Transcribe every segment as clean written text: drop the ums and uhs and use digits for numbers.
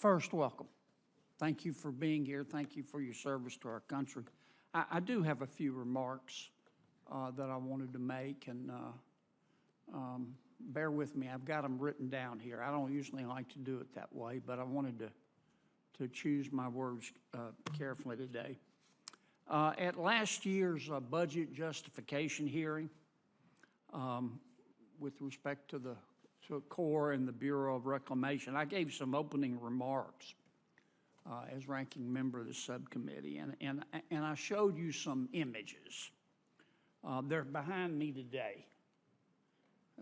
First, welcome. Thank you for being here. Thank you for your service to our country. I do have a few remarks that I wanted to make, and bear with me. I've got them written down here. I don't usually like to do it that way, but I wanted to choose my words carefully today. At last year's budget justification hearing, with respect to the Corps and the Bureau of Reclamation, I gave some opening remarks as ranking member of the subcommittee, and I showed you some images. They're behind me today.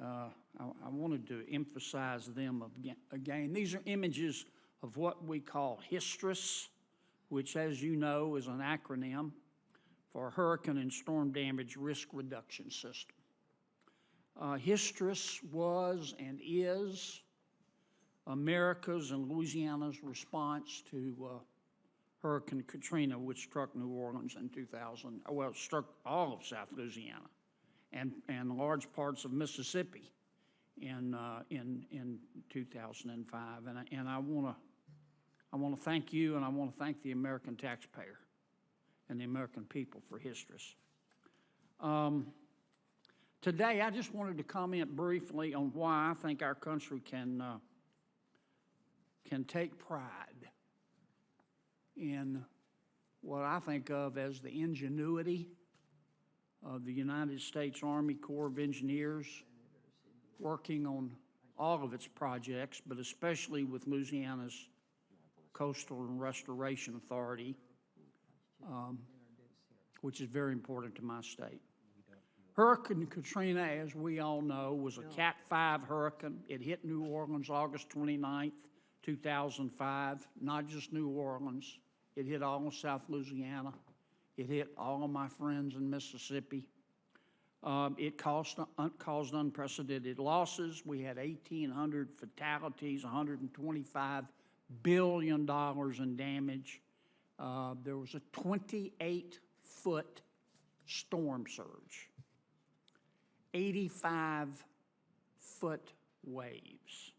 I wanted to emphasize them again. These are images of what we call HISTRIS, which, as you know, is an acronym for Hurricane and Storm Damage Risk Reduction System. HISTRIS was and is America's and Louisiana's response to Hurricane Katrina, which struck New Orleans in 2000. Well, it struck all of South Louisiana and large parts of Mississippi in 2005. And I want to thank you, and I want to thank the American taxpayer and the American people for HISTRIS. Today, I just wanted to comment briefly on why I think our country can take pride in what I think of as the ingenuity of the United States Army Corps of Engineers working on all of its projects, but especially with Louisiana's Coastal and Restoration Authority, which is very important to my state. Hurricane Katrina, as we all know, was a Cat 5 hurricane. It hit New Orleans August 29th, 2005. Not just New Orleans. It hit all of South Louisiana. It hit all of my friends in Mississippi. It caused unprecedented losses. We had 1,800 fatalities, $125 billion in damage. There was a 28-foot storm surge. 85-foot waves.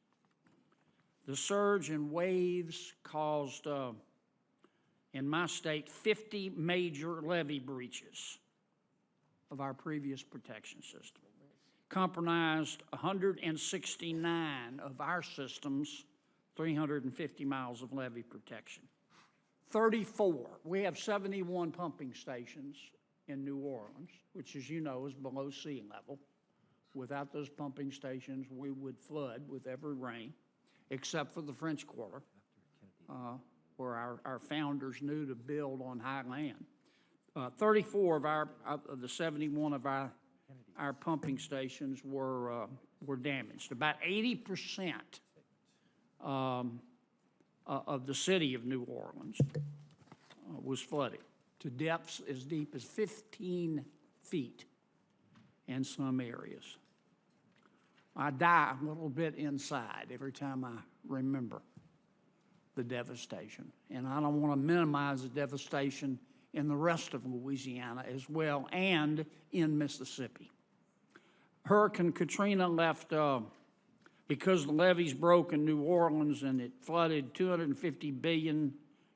The surge in waves caused, in my state, 50 major levee breaches of our previous protection system. Comprised 169 of our system's 350 miles of levee protection. 34, we have 71 pumping stations in New Orleans, which, as you know, is below sea level. Without those pumping stations, we would flood with every rain, except for the French Quarter, where our founders knew to build on high land. 34 of the 71 of our pumping stations were damaged. About 80% of the city of New Orleans was flooded to depths as deep as 15 feet in some areas. I die a little bit inside every time I remember the devastation. And I don't want to minimize the devastation in the rest of Louisiana as well, and in Mississippi. Hurricane Katrina left, because the levees broke in New Orleans and it flooded 250 billion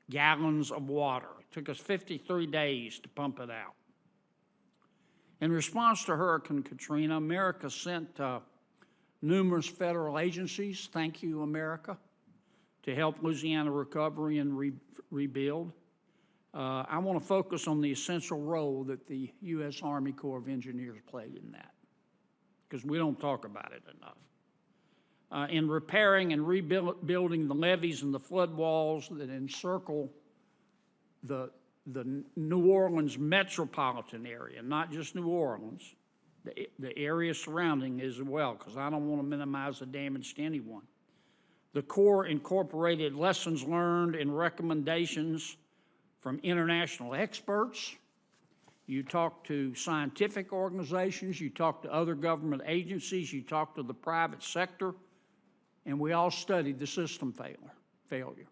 gallons of water. It took us 53 days to pump it out. In response to Hurricane Katrina, America sent numerous federal agencies, thank you, America, to help Louisiana recovery and rebuild. I want to focus on the essential role that the U.S. Army Corps of Engineers played in that, because we don't talk about it enough. In repairing and rebuilding the levees and the flood walls that encircle the New Orleans metropolitan area, not just New Orleans, the area surrounding as well, because I don't want to minimize the damage to anyone. The Corps incorporated lessons learned and recommendations from international experts. You talk to scientific organizations, you talk to other government agencies, you talk to the private sector, and we all studied the system failure.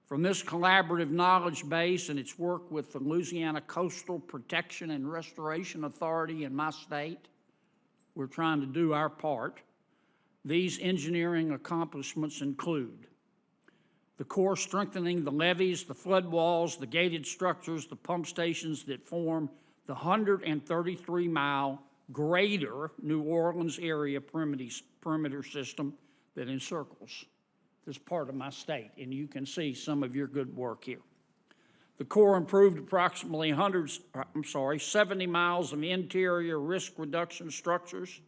From this collaborative knowledge base and its work with the Louisiana Coastal Protection and Restoration Authority in my state, we're trying to do our part. These engineering accomplishments include The Corps strengthening the levees, the flood walls, the gated structures, the pump stations that form the 133-mile greater New Orleans area perimeter system that encircles this part of my state, and you can see some of your good work here. The Corps improved approximately 70 miles of interior risk reduction structures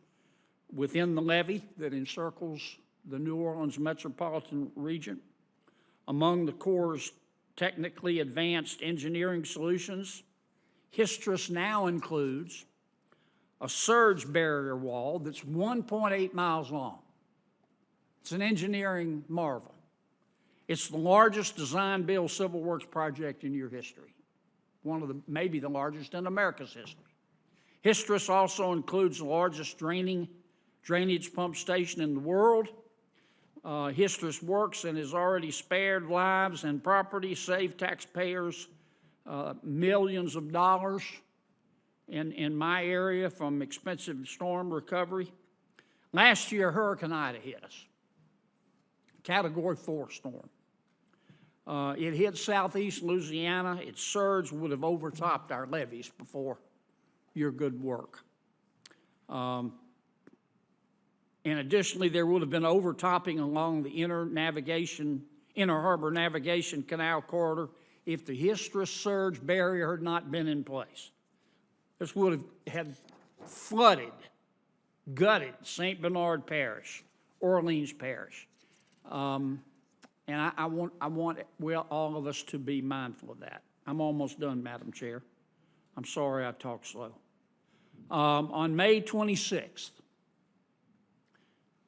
within the levee that encircles the New Orleans metropolitan region. Among the Corps' technically advanced engineering solutions, HISTRIS now includes a surge barrier wall that's 1.8 miles long. It's an engineering marvel. It's the largest design-build civil works project in your history, maybe the largest in America's history. HISTRIS also includes the largest drainage pump station in the world. HISTRIS works and has already spared lives and property, saved taxpayers millions of dollars in my area from expensive storm recovery. Last year, Hurricane Ida hit us, Category 4 storm. It hit southeast Louisiana. Its surge would have overtopped our levees before your good work. And additionally, there would have been overtopping along the inner harbor navigation canal corridor if the HISTRIS surge barrier had not been in place. This would have flooded, gutted St. Bernard Parish, Orleans Parish. And I want all of us to be mindful of that. I'm almost done, Madam Chair. I'm sorry I talk slow. On May 26th,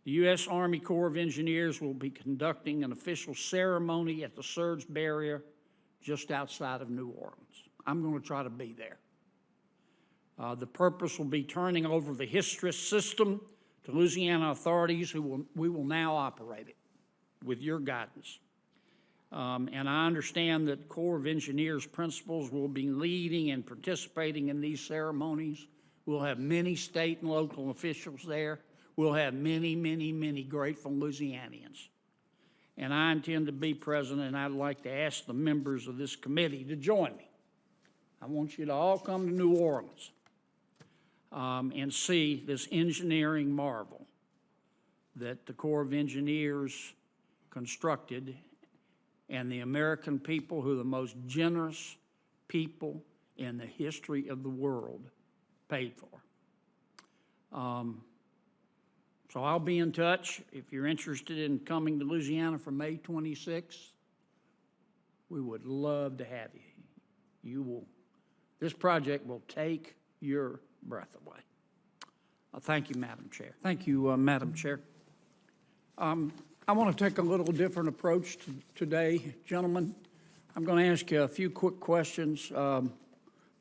the U.S. Army Corps of Engineers will be conducting an official ceremony at the surge barrier just outside of New Orleans. I'm going to try to be there. The purpose will be turning over the HISTRIS system to Louisiana authorities we will now operate it with your guidance. And I understand that Corps of Engineers principals will be leading and participating in these ceremonies. We'll have many state and local officials there. We'll have many, many, many grateful Louisianians. And I intend to be present, and I'd like to ask the members of this committee to join me. I want you to all come to New Orleans and see this engineering marvel that the Corps of Engineers constructed and the American people, who are the most generous people in the history of the world, paid for. So I'll be in touch. If you're interested in coming to Louisiana for May 26th, we would love to have you. This project will take your breath away. Thank you, Madam Chair. Thank you, Madam Chair. I want to take a little different approach today, gentlemen. I'm going to ask you a few quick questions.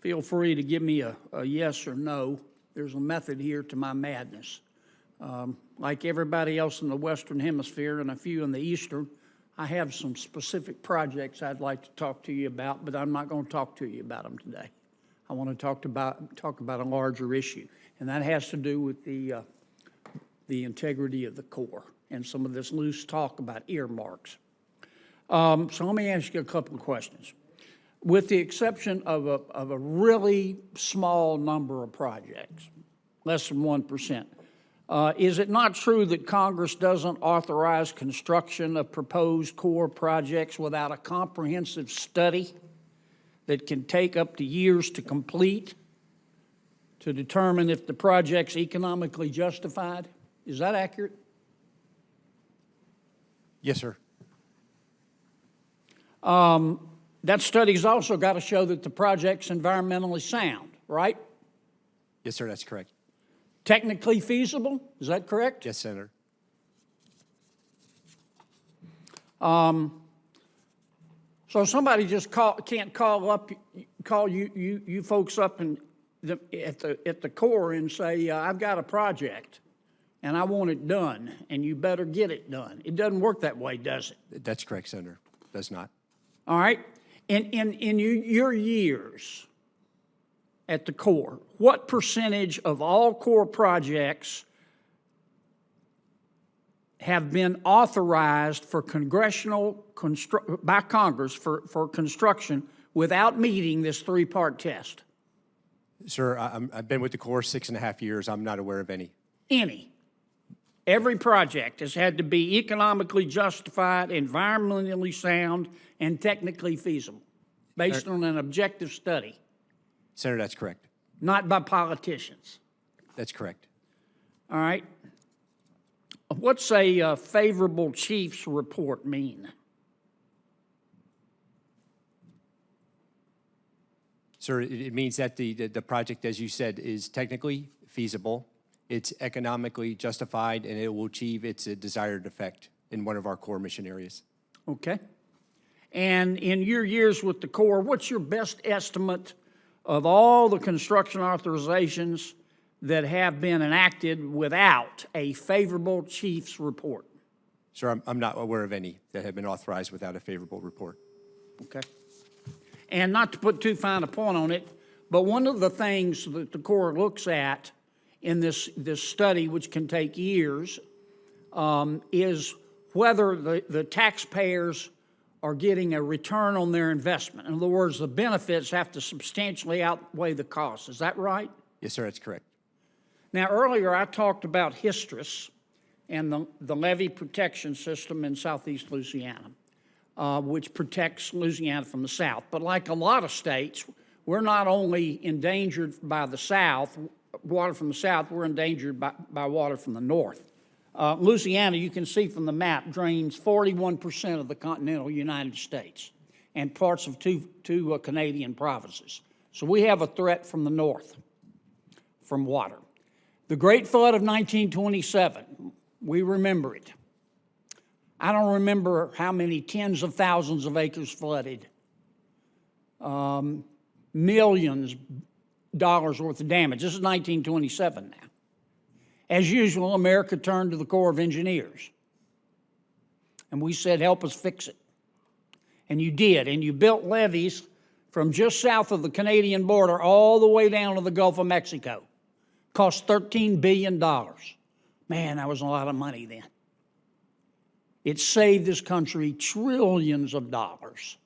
Feel free to give me a yes or no. There's a method here to my madness. Like everybody else in the Western Hemisphere and a few in the Eastern, I have some specific projects I'd like to talk to you about, but I'm not going to talk to you about them today. I want to talk about a larger issue, and that has to do with the integrity of the Corps and some of this loose talk about earmarks. So let me ask you a couple of questions. With the exception of a really small number of projects, less than 1%, is it not true that Congress doesn't authorize construction of proposed Corps projects without a comprehensive study that can take up to years to complete to determine if the project's economically justified? Is that accurate? Yes, sir. That study's also got to show that the project's environmentally sound, right? Yes, sir, that's correct. Technically feasible, is that correct? Yes, Senator. So somebody just can't call you folks up at the Corps and say, I've got a project and I want it done, and you better get it done. It doesn't work that way, does it? That's correct, Senator. It does not. All right. In your years at the Corps, what percentage of all Corps projects have been authorized for by Congress for construction without meeting this three-part test? Sir, I've been with the Corps 6.5 years. I'm not aware of any. Any. Every project has had to be economically justified, environmentally sound, and technically feasible, based on an objective study, Senator, that's correct. not by politicians. That's correct. All right? What's a favorable chief's report mean? Sir, it means that the project, as you said, is technically feasible, it's economically justified, and it will achieve its desired effect in one of our core mission areas. Okay. And in your years with the Corps, what's your best estimate of all the construction authorizations that have been enacted without a favorable chief's report? Sir, I'm not aware of any that have been authorized without a favorable report. Okay. And not to put too fine a point on it, but one of the things that the Corps looks at in this study, which can take years, is whether the taxpayers are getting a return on their investment. In other words, the benefits have to substantially outweigh the costs. Is that right? Yes, sir, that's correct. Now, earlier I talked about HISTRIS and the levee protection system in southeast Louisiana, which protects Louisiana from the south. But like a lot of states, we're not only endangered by the south, water from the south, we're endangered by water from the north. Louisiana, you can see from the map, drains 41% of the continental United States and parts of two Canadian provinces. So we have a threat from the north, from water. The Great Flood of 1927, we remember it. I don't remember how many tens of thousands of acres flooded, millions dollars worth of damage. This is 1927 now. As usual, America turned to the Corps of Engineers. And we said, help us fix it. And you did. And you built levees from just south of the Canadian border all the way down to the Gulf of Mexico. Cost $13 billion. Man, that was a lot of money then. It saved this country trillions of dollars.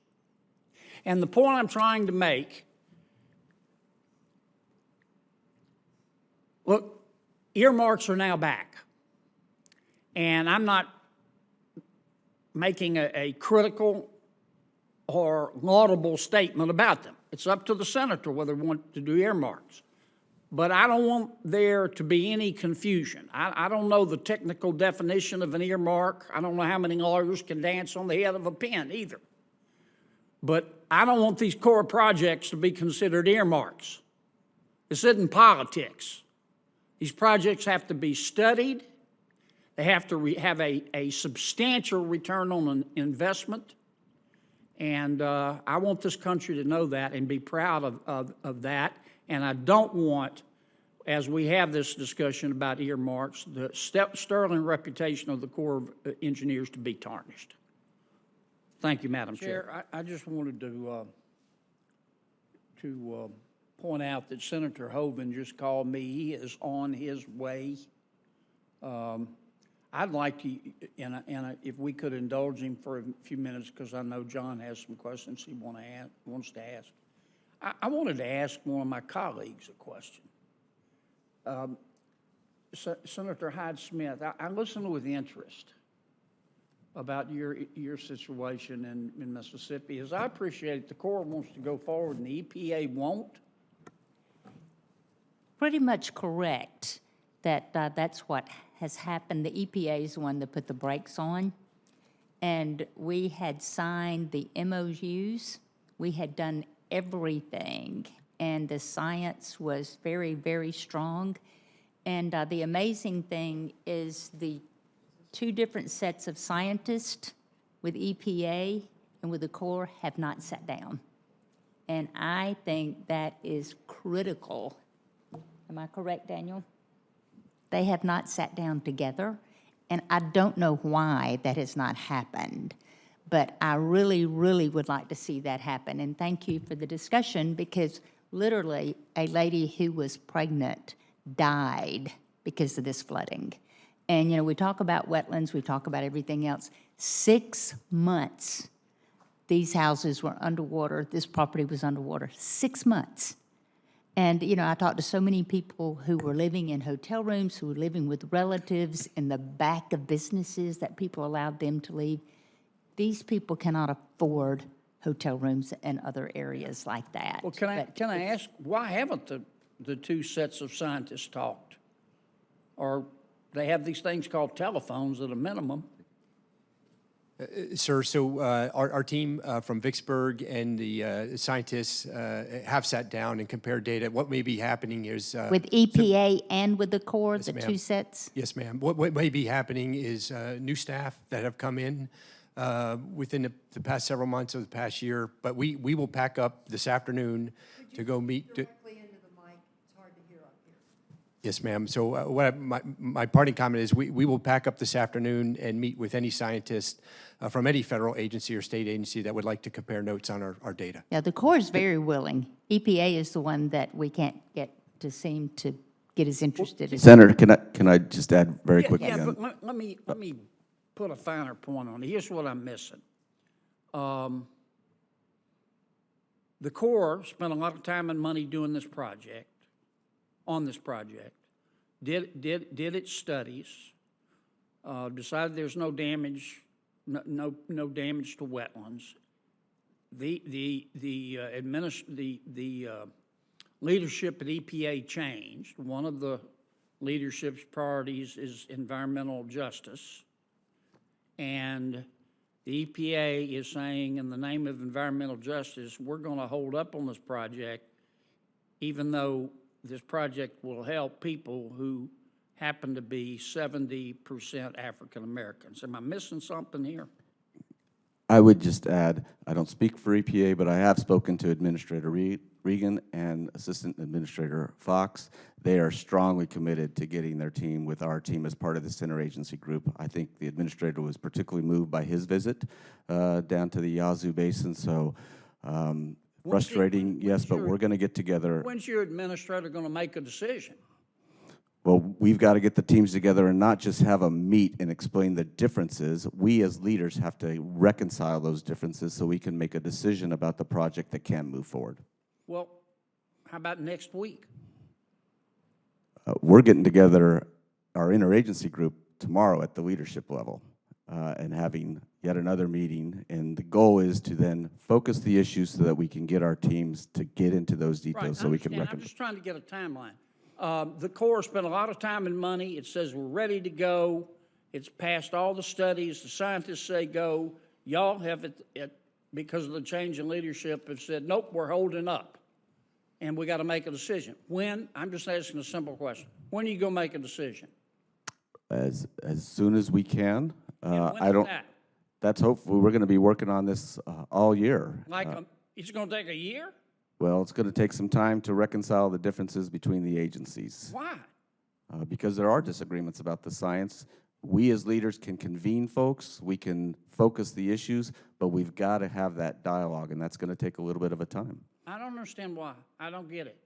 And the point I'm trying to make, look, earmarks are now back. And I'm not making a critical or laudable statement about them. It's up to the senator whether they want to do earmarks. But I don't want there to be any confusion. I don't know the technical definition of an earmark. I don't know how many lawyers can dance on the head of a pin either. But I don't want these core projects to be considered earmarks. This isn't politics. These projects have to be studied. They have to have a substantial return on an investment. And I want this country to know that and be proud of that. And I don't want, as we have this discussion about earmarks, the sterling reputation of the Corps of Engineers to be tarnished. Thank you, Madam Chair. I just wanted to point out that Senator Hoeven just called me. He is on his way. I'd like to, and if we could indulge him for a few minutes, because I know John has some questions he wants to ask. I wanted to ask one of my colleagues a question. Senator Hyde-Smith, I listened with interest about your situation in Mississippi. As I appreciate it, the Corps wants to go forward and the EPA won't. Pretty much correct that that's what has happened. The EPA is the one that put the brakes on. And we had signed the MOUs. We had done everything. And the science was very, very strong. And the amazing thing is the two different sets of scientists with EPA and with the Corps have not sat down. And I think that is critical. Am I correct, Daniel? They have not sat down together, and I don't know why that has not happened. But I really, really would like to see that happen. And thank you for the discussion, because literally a lady who was pregnant died because of this flooding. And, you know, we talk about wetlands, we talk about everything else. 6 months, these houses were underwater, this property was underwater, 6 months. And, you know, I talked to so many people who were living in hotel rooms, who were living with relatives in the back of businesses that people allowed them to leave. These people cannot afford hotel rooms and other areas like that. Well, can But I ask, why haven't the two sets of scientists talked? Or they have these things called telephones at a minimum. Sir, so our team from Vicksburg and the scientists have sat down and compared data. What may be happening is... with EPA and with the Corps, the ma'am. two sets? Yes, ma'am. What may be happening is new staff that have come in within the past several months of the past year, but we will pack up this afternoon to go meet... Directly into the mic, it's hard to hear up here. Yes, ma'am. So my parting comment is we will pack up this afternoon and meet with any scientist from any federal agency or state agency that would like to compare notes on our data. Yeah, the Corps is very willing. EPA is the one that we can't get to seem to get as interested as... Senator, can I just add very quickly? Yeah, on- but let me put a finer point on it. Here's what I'm missing. The Corps spent a lot of time and money doing this project, on this project, did its studies, decided there's no damage, no damage to wetlands. The leadership at EPA changed. One of the leadership's priorities is environmental justice. And the EPA is saying, in the name of environmental justice, we're going to hold up on this project, even though this project will help people who happen to be 70% African Americans. Am I missing something here? I would just add, I don't speak for EPA, but I have spoken to Administrator Regan and Assistant Administrator Fox. They are strongly committed to getting their team with our team as part of this interagency group. I think the administrator was particularly moved by his visit down to the Yazoo Basin, so frustrating, yes, but we're going to get together. When's your administrator going to make a decision? Well, we've got to get the teams together and not just have them meet and explain the differences. We as leaders have to reconcile those differences so we can make a decision about the project that can move forward. Well, how about next week? We're getting together, our interagency group, tomorrow at the leadership level and having yet another meeting. And the goal is to then focus the issues so that we can get our teams to get into those details Right, so we can I'm reconcile. just trying to get a timeline. The Corps spent a lot of time and money. It says we're ready to go. It's passed all the studies. The scientists say go. Y'all have because of the change in leadership, have said, nope, we're holding up. And we got to make a decision. When? I'm just asking a simple question. When are you going to make a decision? As soon as we can. And when I is don't. that? That's hopefully we're going to be working on this all year. Like, it's going to take a year? Well, it's going to take some time to reconcile the differences between the agencies. Why? Because there are disagreements about the science. We as leaders can convene folks, we can focus the issues, but we've got to have that dialogue, and that's going to take a little bit of a time. I don't understand why. I don't get it.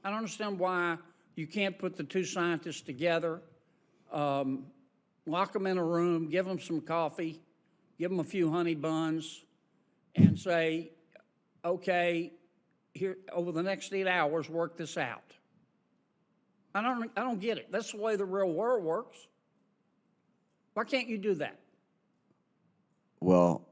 I don't understand why you can't put the two scientists together, lock them in a room, give them some coffee, give them a few honey buns, and say, okay, here, over the next 8 hours, work this out. I don't get it. That's the way the real world works. Why can't you do that? Well,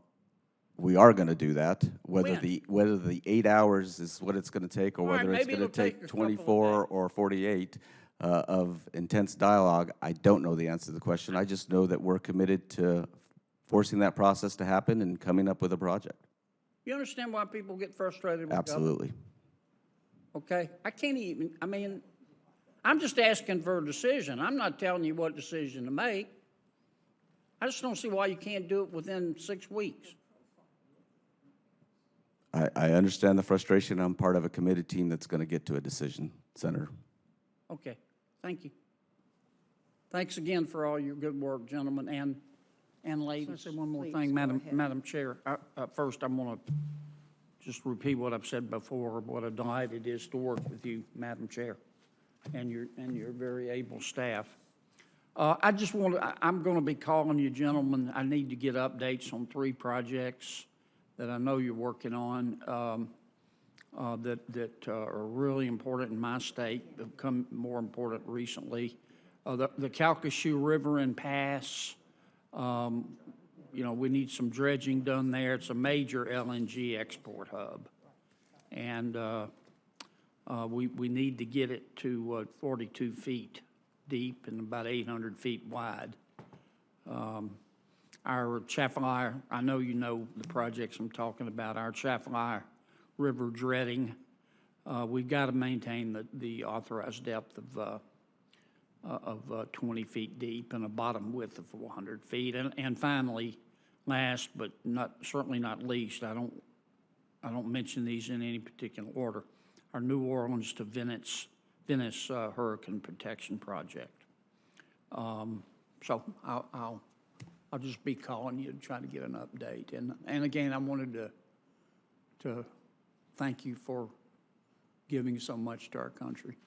we are going to do that. Whether When? the 8 hours is what it's going to take, or All right, whether it's maybe going to it'll take a take couple of 24 days. or 48 of intense dialogue, I don't know the answer to the question. I just know that we're committed to forcing that process to happen and coming up with a project. You understand why people get frustrated with Absolutely. government? Okay? I can't even, I mean, I'm just asking for a decision. I'm not telling you what decision to make. I just don't see why you can't do it within 6 weeks. I understand the frustration. I'm part of a committed team that's going to get to a decision, Senator. Okay, thank you. Thanks again for all your good work, gentlemen and ladies. Say one more Please, thing, go Madam ahead. Chair. First, I'm going to just repeat what I've said before, what a delight it is to work with you, Madam Chair, and your very able staff. I just want to, I'm going to be calling you gentlemen. I need to get updates on 3 projects that I know you're working on that are really important in my state, become more important recently. The Calcasieu River and Pass, you know, we need some dredging done there. It's a major LNG export hub. And we need to get it to 42 feet deep and about 800 feet wide. Our Chaffalaya, I know you know the projects I'm talking about, our Chaffalaya River dredging, we've got to maintain the authorized depth of 20 feet deep and a bottom width of 400 feet. And finally, last but certainly not least, I don't mention these in any particular order, our New Orleans to Venice Hurricane Protection Project. So I'll just be calling you to try to get an update. And again, I wanted to thank you for giving so much to our country.